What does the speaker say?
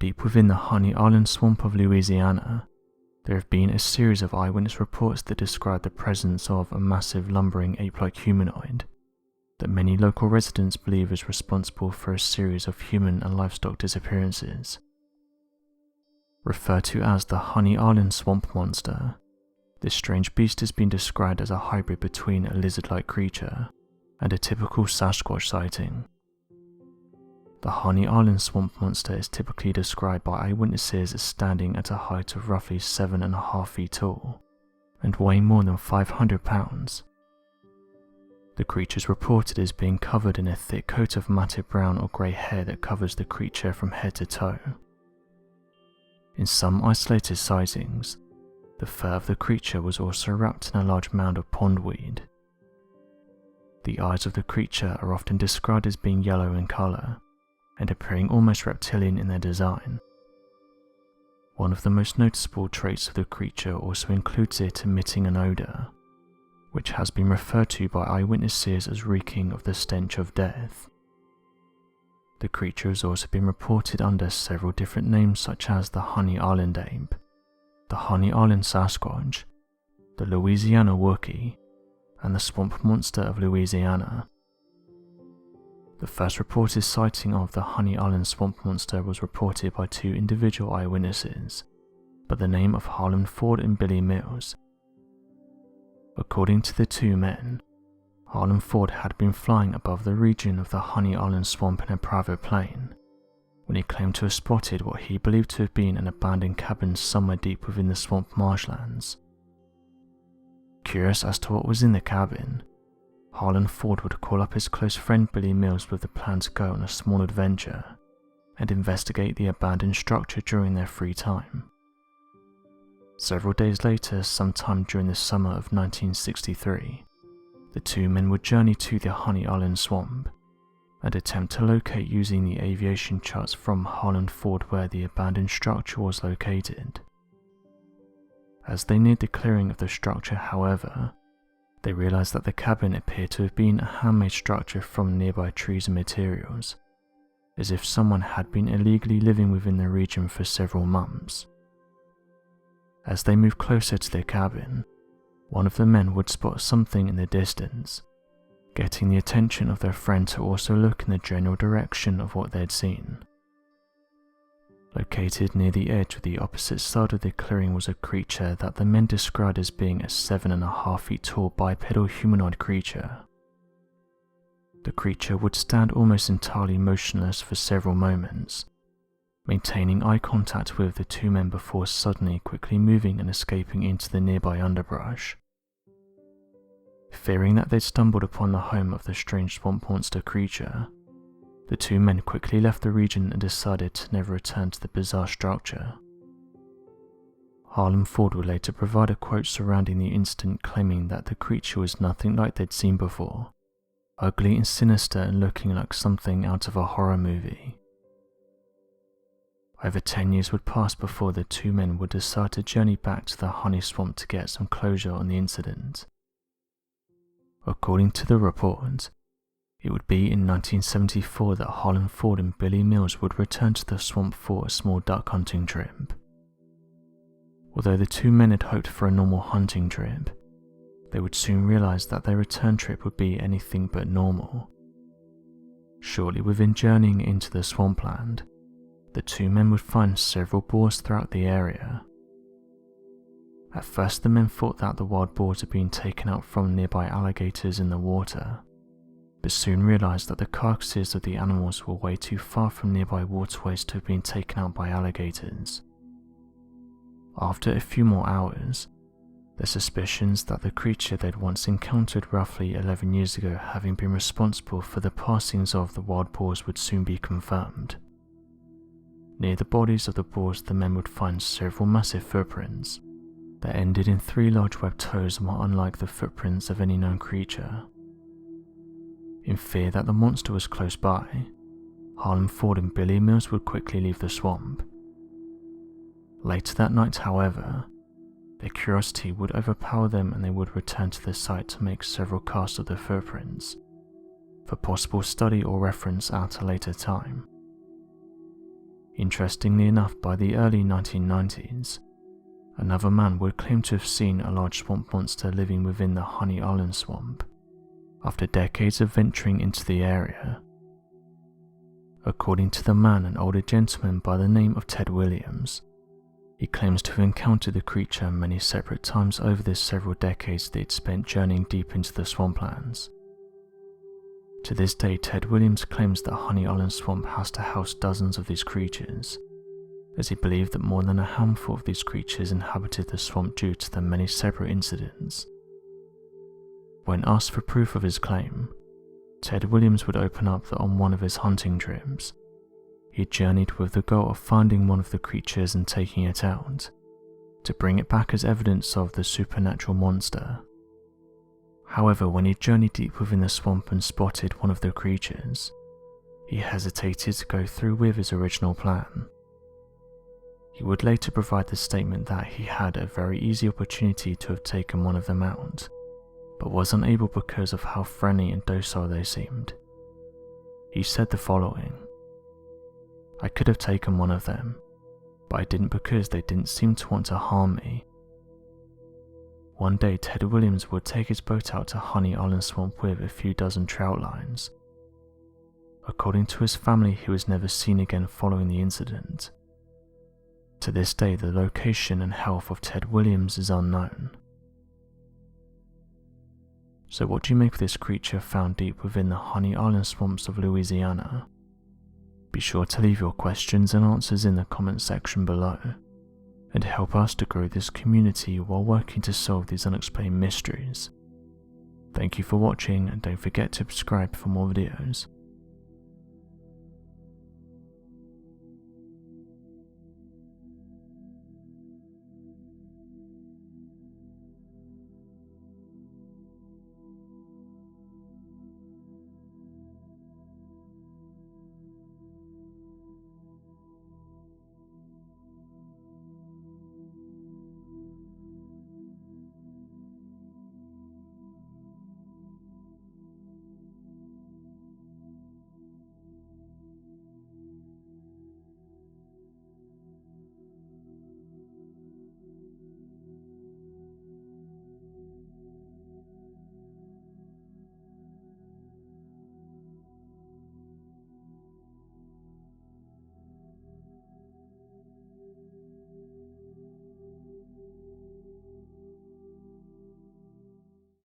Deep within the Honey Island swamp of Louisiana, there have been a series of eyewitness reports that describe the presence of a massive lumbering ape-like humanoid that many local residents believe is responsible for a series of human and livestock disappearances. Referred to as the Honey Island swamp monster, this strange beast has been described as a hybrid between a lizard-like creature and a typical sasquatch sighting. The Honey Island swamp monster is typically described by eyewitnesses as standing at a height of roughly 7.5 feet tall and weighing more than 500 pounds. The creature is reported as being covered in a thick coat of matted brown or grey hair that covers the creature from head to toe. In some isolated sightings, the fur of the creature was also wrapped in a large mound of pondweed. The eyes of the creature are often described as being yellow in colour and appearing almost reptilian in their design. One of the most noticeable traits of the creature also includes it emitting an odour, which has been referred to by eyewitnesses as reeking of the stench of death. The creature has also been reported under several different names such as the Honey Island ape, the Honey Island sasquatch, the Louisiana Wookiee, and the swamp monster of Louisiana. The first reported sighting of the Honey Island swamp monster was reported by two individual eyewitnesses by the name of Harlan Ford and Billy Mills. According to the two men, Harlan Ford had been flying above the region of the Honey Island swamp in a private plane when he claimed to have spotted what he believed to have been an abandoned cabin somewhere deep within the swamp marshlands. Curious as to what was in the cabin, Harlan Ford would call up his close friend Billy Mills with the plan to go on a small adventure and investigate the abandoned structure during their free time. Several days later, sometime during the summer of 1963, the two men would journey to the Honey Island swamp and attempt to locate using the aviation charts from Harlan Ford where the abandoned structure was located. As they neared the clearing of the structure, however, they realized that the cabin appeared to have been a handmade structure from nearby trees and materials, as if someone had been illegally living within the region for several months. As they moved closer to the cabin, one of the men would spot something in the distance, getting the attention of their friend to also look in the general direction of what they had seen. Located near the edge of the opposite side of the clearing was a creature that the men described as being a 7.5 feet tall bipedal humanoid creature. The creature would stand almost entirely motionless for several moments, maintaining eye contact with the two men before suddenly quickly moving and escaping into the nearby underbrush. Fearing that they'd stumbled upon the home of the strange swamp monster creature, the two men quickly left the region and decided to never return to the bizarre structure. Harlan Ford would later provide a quote surrounding the incident, claiming that the creature was nothing like they'd seen before, ugly and sinister and looking like something out of a horror movie. Over 10 years would pass before the two men would decide to journey back to the honey swamp to get some closure on the incident. According to the report, it would be in 1974 that Harlan Ford and Billy Mills would return to the swamp for a small duck hunting trip. Although the two men had hoped for a normal hunting trip, they would soon realize that their return trip would be anything but normal. Shortly within journeying into the swampland, the two men would find several boars throughout the area. At first, the men thought that the wild boars had been taken out from nearby alligators in the water, but soon realized that the carcasses of the animals were way too far from nearby waterways to have been taken out by alligators. After a few more hours, the suspicions that the creature they'd once encountered roughly 11 years ago having been responsible for the passings of the wild boars would soon be confirmed. Near the bodies of the boars, the men would find several massive footprints that ended in 3 large webbed toes and were unlike the footprints of any known creature. In fear that the monster was close by, Harlan Ford and Billy Mills would quickly leave the swamp. Later that night, however, their curiosity would overpower them and they would return to the site to make several casts of the footprints, for possible study or reference at a later time. Interestingly enough, by the early 1990s, another man would claim to have seen a large swamp monster living within the Honey Island swamp, after decades of venturing into the area. According to the man, an older gentleman by the name of Ted Williams, he claims to have encountered the creature many separate times over the several decades they had spent journeying deep into the swamplands. To this day, Ted Williams claims that Honey Island Swamp has to house dozens of these creatures, as he believed that more than a handful of these creatures inhabited the swamp due to the many separate incidents. When asked for proof of his claim, Ted Williams would open up that on one of his hunting trips, he journeyed with the goal of finding one of the creatures and taking it out, to bring it back as evidence of the supernatural monster. However, when he journeyed deep within the swamp and spotted one of the creatures, he hesitated to go through with his original plan. He would later provide the statement that he had a very easy opportunity to have taken one of them out, but was unable because of how friendly and docile they seemed. He said the following: "I could have taken one of them, but I didn't because they didn't seem to want to harm me." One day, Ted Williams would take his boat out to Honey Island Swamp with a few dozen trout lines. According to his family, he was never seen again following the incident. To this day, the location and health of Ted Williams is unknown. So what do you make of this creature found deep within the Honey Island swamps of Louisiana? Be sure to leave your questions and answers in the comment section below, and help us to grow this community while working to solve these unexplained mysteries. Thank you for watching, and don't forget to subscribe for more videos.